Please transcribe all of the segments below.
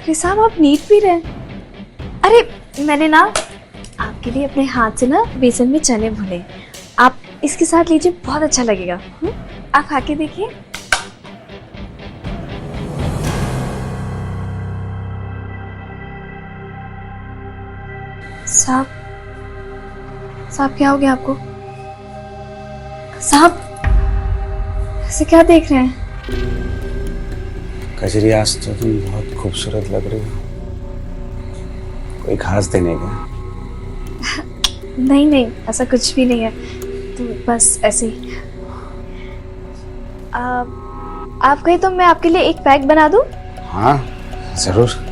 अरे साहब आप नीट पी रहे हैं? अरे मैंने ना आपके लिए अपने हाथ से ना बेसन में चने भुने, आप इसके साथ लीजिए, बहुत अच्छा लगेगा। आप खा के देखिए। साहब साहब क्या हो गया आपको? साहब ऐसे क्या देख रहे हैं? कजरी, आज तो तुम बहुत खूबसूरत लग रही हो। कोई खास दिन है क्या? नहीं नहीं, ऐसा कुछ भी नहीं है, तो बस ऐसे ही। आप कहीं तो मैं आपके लिए एक पैक बना दूं? हाँ जरूर।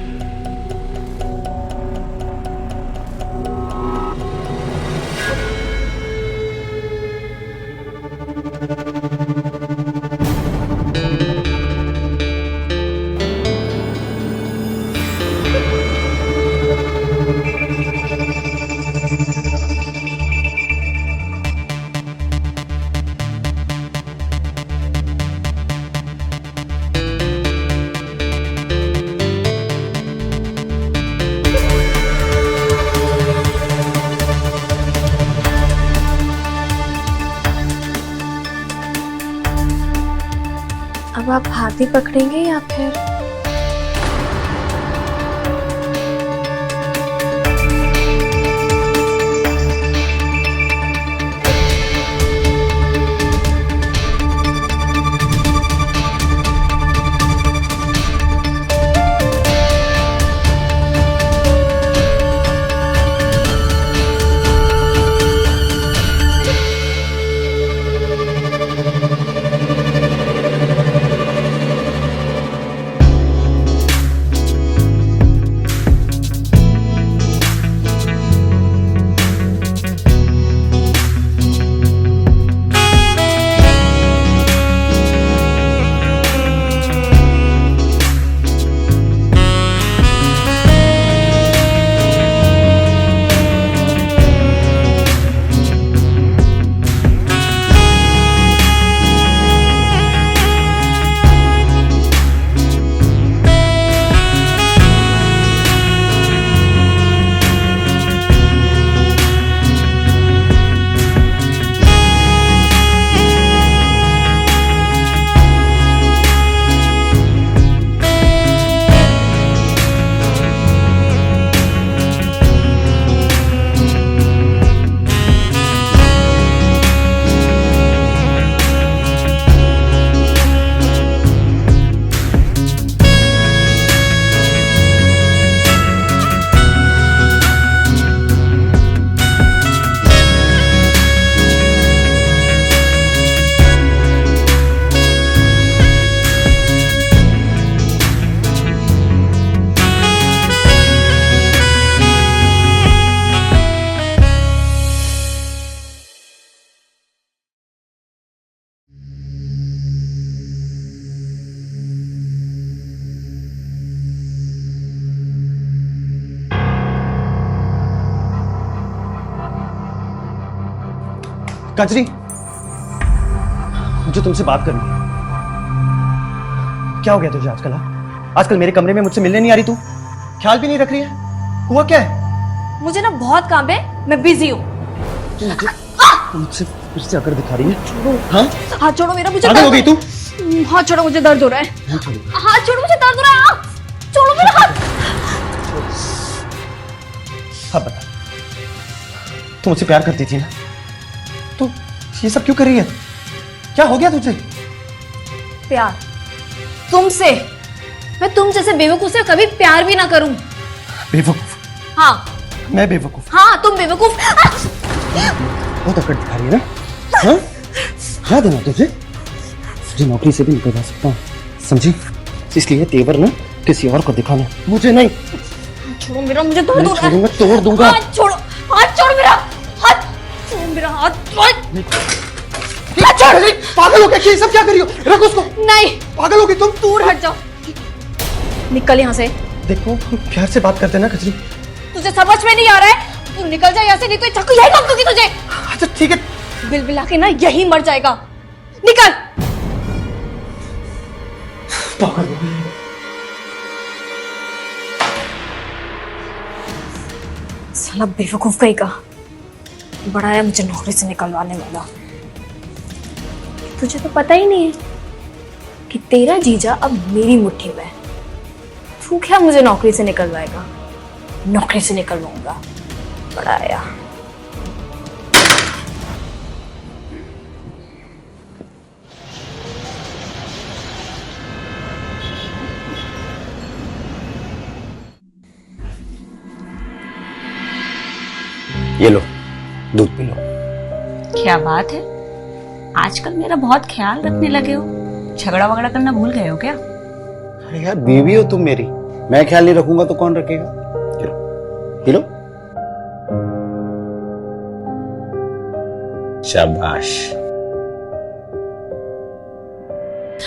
अब आप हाथ ही पकड़ेंगे या फिर? कजरी, मुझे तुमसे बात करनी है। क्या हो गया तुझे आजकल? आजकल मेरे कमरे में मुझसे मिलने नहीं आ रही तू? ख्याल भी नहीं रख रही है? हुआ क्या है? मुझे ना बहुत काम है, मैं बिजी हूँ। मुझसे फिर से अगर दिखा रही है? हाँ? हाथ छोड़ो मेरा, मुझे पागल हो गई तू? हाथ छोड़ो, मुझे दर्द हो रहा है। हाथ छोड़ो, मुझे दर्द हो रहा है। छोड़ो मेरा हाथ। अब बता, तू मुझसे प्यार करती थी ना? तू ये सब क्यों कर रही है? क्या हो गया तुझे? प्यार तुमसे? मैं तुम जैसे बेवकूफ से कभी प्यार भी ना करूं। बेवकूफ? हाँ। मैं बेवकूफ? हाँ तुम बेवकूफ। बहुत अकड़ दिखा रही है ना? हाँ? याद है ना तुझे? तुझे नौकरी से भी निकलवा सकता हूँ, समझी? इसलिए तेवर ना किसी और को दिखाना, मुझे नहीं। छोड़ो मेरा, मुझे दर्द हो रहा है। तोड़ दूंगा। हाथ छोड़ो, हाथ छोड़ मेरा, हाथ छोड़ मेरा, हाथ छोड़। पागल हो गया? ये सब क्या कर रही हो? रख उसको। नहीं, पागल हो गई तुम? दूर हट जाओ, निकल यहाँ से। देखो प्यार से बात करते ना कजरी। तुझे समझ में नहीं आ रहा है? तू निकल जा यहाँ से, नहीं तो चाकू यही मार दूंगी तुझे। अच्छा ठीक है। बिलबिला के ना यही मर जाएगा। निकल। पागल हो गई। साला बेवकूफ कहीं का बड़ा है मुझे नौकरी से निकलवाने वाला। तुझे तो पता ही नहीं है कि तेरा जीजा अब मेरी मुट्ठी में है। तू क्या मुझे नौकरी से निकलवाएगा? नौकरी से निकलवाऊंगा, बड़ा आया। ये लो, दूध पी लो। क्या बात है, आजकल मेरा बहुत ख्याल रखने लगे हो। झगड़ा वगड़ा करना भूल गए हो क्या? अरे यार, बीवी हो तुम मेरी, मैं ख्याल नहीं रखूंगा तो कौन रखेगा? चलो पी लो। शाबाश।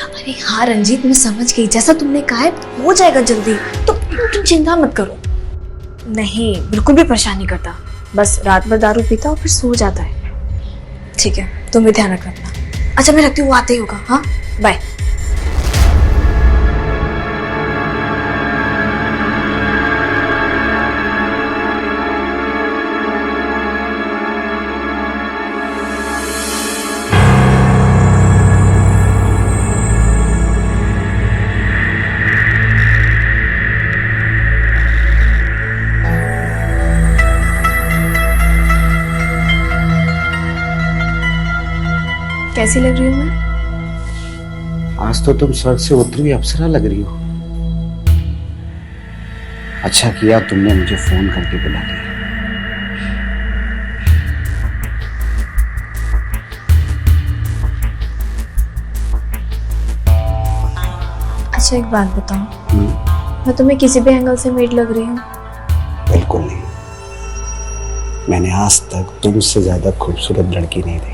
अरे हाँ रंजीत, मैं समझ गई, जैसा तुमने कहा है हो जाएगा जल्दी, तो तुम चिंता मत करो। नहीं, बिल्कुल भी परेशान नहीं करता, बस रात भर दारू पीता और फिर सो जाता है। ठीक है, तुम भी ध्यान रखना अपना। अच्छा मैं रखती हूँ, वो आते ही होगा। हाँ बाय। कैसी लग रही हूँ मैं? आज तो तुम स्वर्ग से उतरी हुई अप्सरा लग रही हो। अच्छा किया तुमने मुझे फोन करके बुला लिया। अच्छा एक बात बताओ, मैं तुम्हें किसी भी एंगल से मेड लग रही हूँ? बिल्कुल नहीं, मैंने आज तक तुमसे ज्यादा खूबसूरत लड़की नहीं देखी।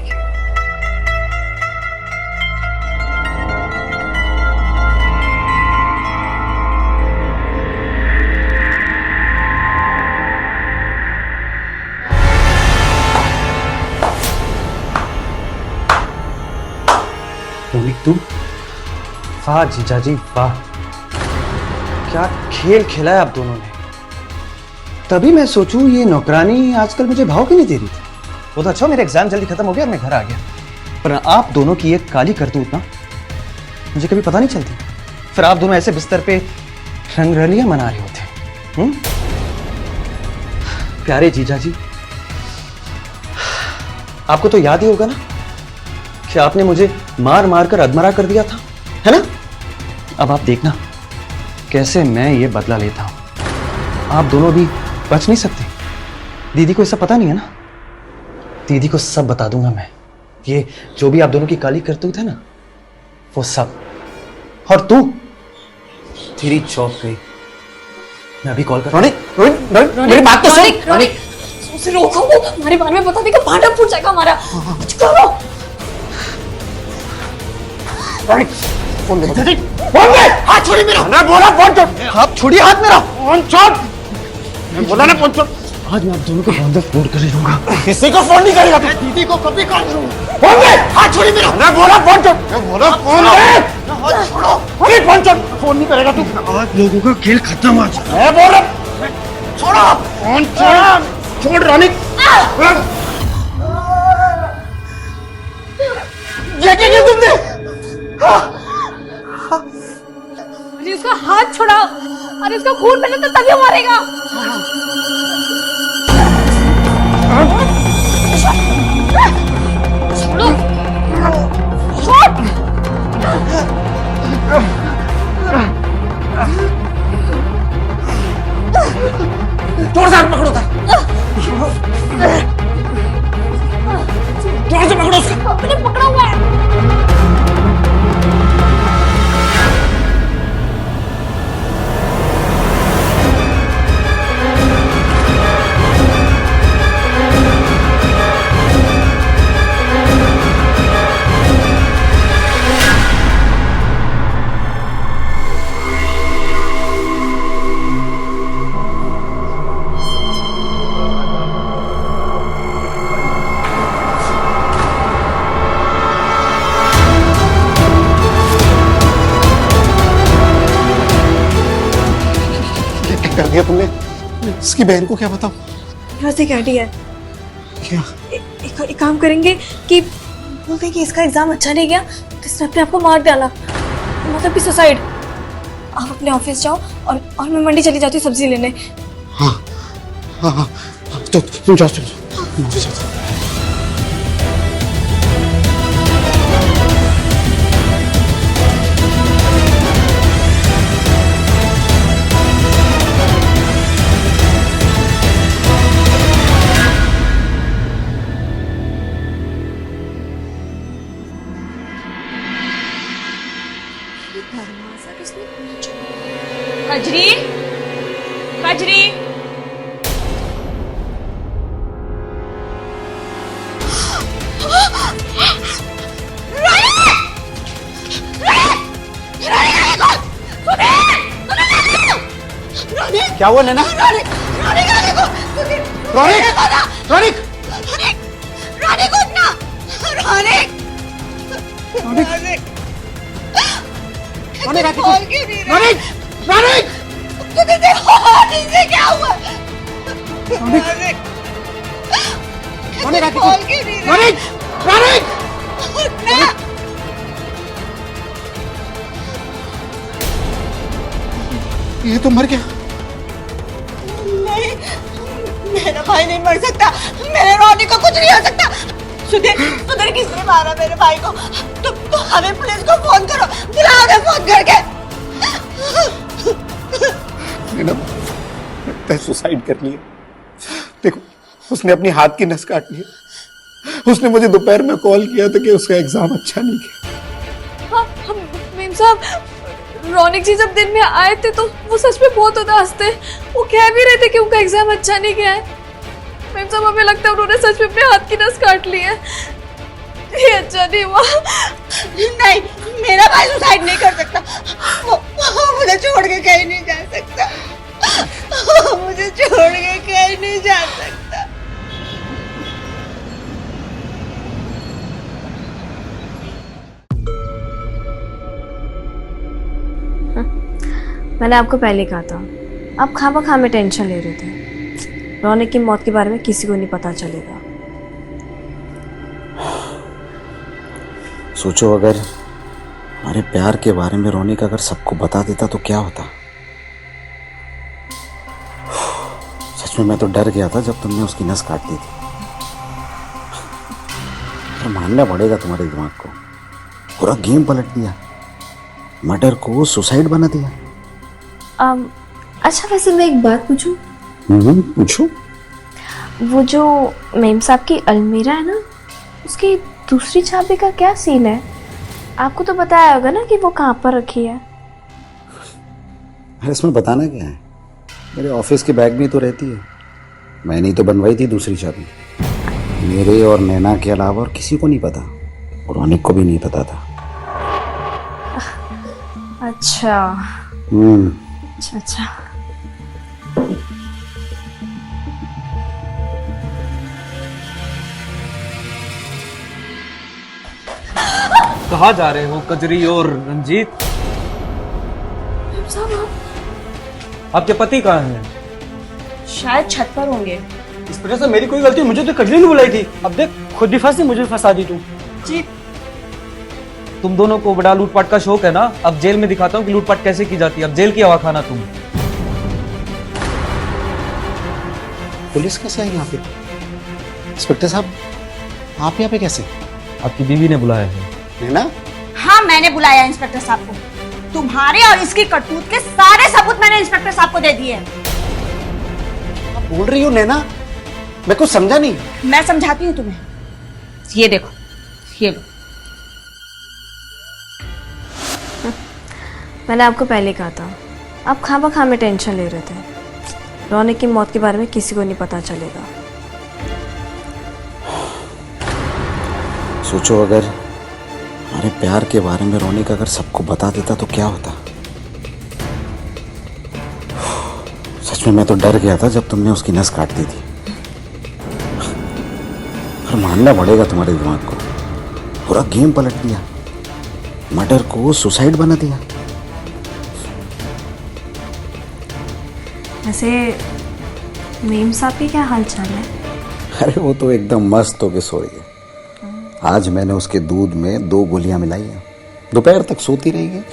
रोनिक तुम? वाह जीजा जी वाह, क्या खेल खेला है आप दोनों ने। तभी मैं सोचूं ये नौकरानी आजकल मुझे भाव क्यों नहीं दे रही थी। वो तो अच्छा मेरा एग्जाम जल्दी खत्म हो गया और मैं घर आ गया, पर आप दोनों की एक काली करतूत ना मुझे कभी पता नहीं चलती। फिर आप दोनों ऐसे बिस्तर पे रंगरलियां मना रहे होते। प्यारे जीजा जी, आपको तो याद ही होगा ना कि आपने मुझे मार मार कर अधमरा कर दिया था, है ना? अब आप देखना कैसे मैं ये बदला लेता हूं। आप दोनों भी बच नहीं सकते। दीदी को ऐसा पता नहीं है ना, दीदी को सब बता दूंगा मैं। ये जो भी आप दोनों की काली करतूत है ना, वो सब। और तू, तेरी चौक गई। मैं अभी कॉल कर। रोनिक, मेरी बात तो सुन। रोनिक, उसे रोको, वो हमारे बारे में बता देगा, भांडा फूट जाएगा हमारा। कुछ करो। फोन दे। फोन दे। हाथ छोड़ी मेरा। मैं बोला फोन छोड़। हाथ छोड़िए, हाथ मेरा। फोन छोड़। मैं बोला ना फोन छोड़। आज मैं आप दोनों को बहुत फोन कर दूंगा। किसी को फोन नहीं करेगा। मैं दीदी को कभी कॉल करूंगा। फोन दे। हाथ छोड़ी मेरा। मैं बोला फोन छोड़। मैं बोला फोन दे। हाथ छोड़ो। अरे फोन छोड़। फोन नहीं करेगा तू। आज लोगों का खेल खत्म आज। मैं बोल रहा। छोड़ो। फोन छोड़। छोड़ रोनिक। ये क्या किया तुमने? अरे उसका हाथ छुड़ाओ, अरे उसका खून बहे तो तभी वो मरेगा। छोड़ो, छोड़। जोर से पकड़ो था। जोर से पकड़ो उसको। अपने पकड़ा हुआ है। कर दिया तुमने। इसकी बहन को क्या बताऊं? मेरे पास एक आइडिया है। क्या? एक काम करेंगे कि बोलते हैं कि इसका एग्जाम अच्छा नहीं गया तो इसने अपने आप को मार डाला, मतलब कि सुसाइड। आप अपने ऑफिस जाओ और मैं मंडी चली जाती हूँ सब्जी लेने। हाँ हाँ हाँ, तो तुम जाओ, तुम जाओ। कजरी, कजरी, क्या हुआ नैना? रोनिक! रोनिक! ये तो मर गया। नहीं, मेरा भाई नहीं मर सकता। मेरे रोनी को कुछ नहीं हो सकता। सुधीर किसने मारा मेरे भाई को? तुम हमें पुलिस को फोन करो, बुलाओ उन्हें फोन करके। लगता है सुसाइड कर लिया। देखो, उसने अपनी हाथ की नस काट ली। उसने मुझे दोपहर में कॉल किया था कि उसका एग्जाम अच्छा नहीं गया। हाँ, मेम साहब, रौनक जी जब दिन में आए थे तो वो सच में बहुत उदास थे। वो कह भी रहे थे कि उनका एग्जाम अच्छा नहीं गया है। मैम साहब, हमें लगता है उन्होंने सच में अपने हाथ की नस काट ली है। ये अच्छा नहीं हुआ। नहीं, मेरा भाई सुसाइड नहीं कर सकता। वो मुझे छोड़ के कहीं नहीं जा सकता। मुझे छोड़ के कहीं नहीं जा सकता। मैंने आपको पहले कहा था, आप खामखा में टेंशन ले रहे थे। रौनक की मौत के बारे में किसी को नहीं पता चलेगा। सोचो, अगर हमारे प्यार के बारे में रौनक अगर सबको बता देता तो क्या होता। सच में मैं तो डर गया था जब तुमने उसकी नस काट दी थी। पर मानना पड़ेगा तुम्हारे दिमाग को, पूरा गेम पलट दिया। मर्डर को सुसाइड बना दिया। अच्छा, वैसे मैं एक बात पूछूं? पूछो। वो जो मेम साहब की अलमीरा है ना, उसकी दूसरी चाबी का क्या सीन है? आपको तो बताया होगा ना कि वो कहाँ पर रखी है। अरे इसमें बताना क्या है, मेरे ऑफिस के बैग में तो रहती है। मैंने ही तो बनवाई थी दूसरी चाबी। मेरे और नैना के अलावा और किसी को नहीं पता, और रौनक को भी नहीं पता था। अच्छा अच्छा अच्छा। कहाँ जा रहे हो कजरी और रंजीत? आपके पति कहाँ हैं? शायद छत पर होंगे। इस वजह से मेरी कोई गलती, मुझे तो कजरी ने बुलाई थी। अब देख, खुद भी फंसी, मुझे फंसा दी तू। जी, तुम दोनों को बड़ा लूटपाट का शौक है ना। अब जेल में दिखाता हूँ कि लूटपाट कैसे की जाती है। अब जेल की हवा खाना तुम। पुलिस कैसे आई यहाँ पे? इंस्पेक्टर साहब, आप यहाँ पे कैसे? आपकी बीवी ने बुलाया है। नैना? हाँ, मैंने बुलाया इंस्पेक्टर साहब को। तुम्हारे और इसकी करतूत के सारे सबूत मैंने इंस्पेक्टर साहब को दे दिए। आप बोल रही हो नैना? मैं कुछ समझा नहीं। मैं समझाती हूँ तुम्हें। ये देखो, ये लो। मैंने आपको पहले कहा था, आप खामखा में टेंशन ले रहे थे। रौनक की मौत के बारे में किसी को नहीं पता चलेगा। सोचो, अगर हमारे प्यार के बारे में रौनक अगर सबको बता देता तो क्या होता। सच में मैं तो डर गया था जब तुमने उसकी नस काट दी थी। पर मानना पड़ेगा तुम्हारे दिमाग को, पूरा गेम पलट दिया। मर्डर को सुसाइड बना दिया। वैसे मेम साहब के क्या हाल चाल है? अरे वो तो एकदम मस्त होके सो रही है। आज मैंने उसके दूध में 2 गोलियां मिलाई हैं, दोपहर तक सोती रही है।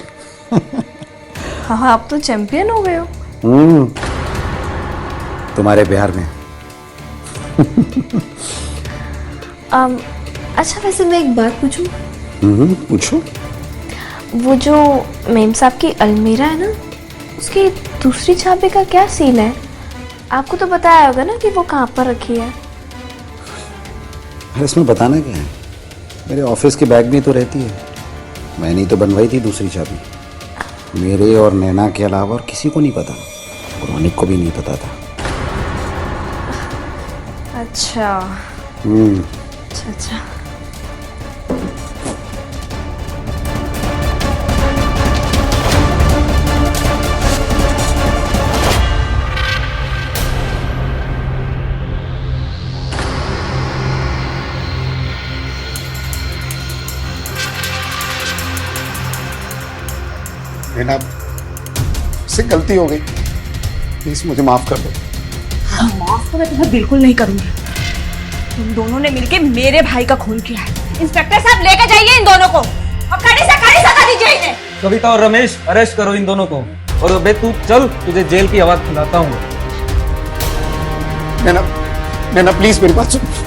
हाँ, आप तो चैंपियन हो गए हो। तुम्हारे प्यार में। अच्छा वैसे मैं एक बात पूछूं? पूछो। वो जो मेम साहब की अलमीरा है ना, उसकी दूसरी चाबी का क्या सीन है? आपको तो बताया होगा ना कि वो कहाँ पर रखी है। अरे इसमें बताना क्या है, मेरे ऑफिस के बैग में तो रहती है। मैंने ही तो बनवाई थी दूसरी चाबी। मेरे और नैना के अलावा और किसी को नहीं पता, और रोनिक को भी नहीं पता था। अच्छा अच्छा अच्छा। नैना, से गलती हो गई, प्लीज मुझे माफ कर दो। माफ तो मैं तुम्हें बिल्कुल नहीं करूंगी। तुम दोनों ने मिलके मेरे भाई का खून किया है। इंस्पेक्टर साहब लेकर जाइए इन दोनों को और कड़ी से कड़ी सजा दीजिए इन्हें। कविता और रमेश, अरेस्ट करो इन दोनों को। और अबे तू चल, तुझे जेल की आवाज खिलाता हूँ। नैना, नैना प्लीज मेरी बात सुन।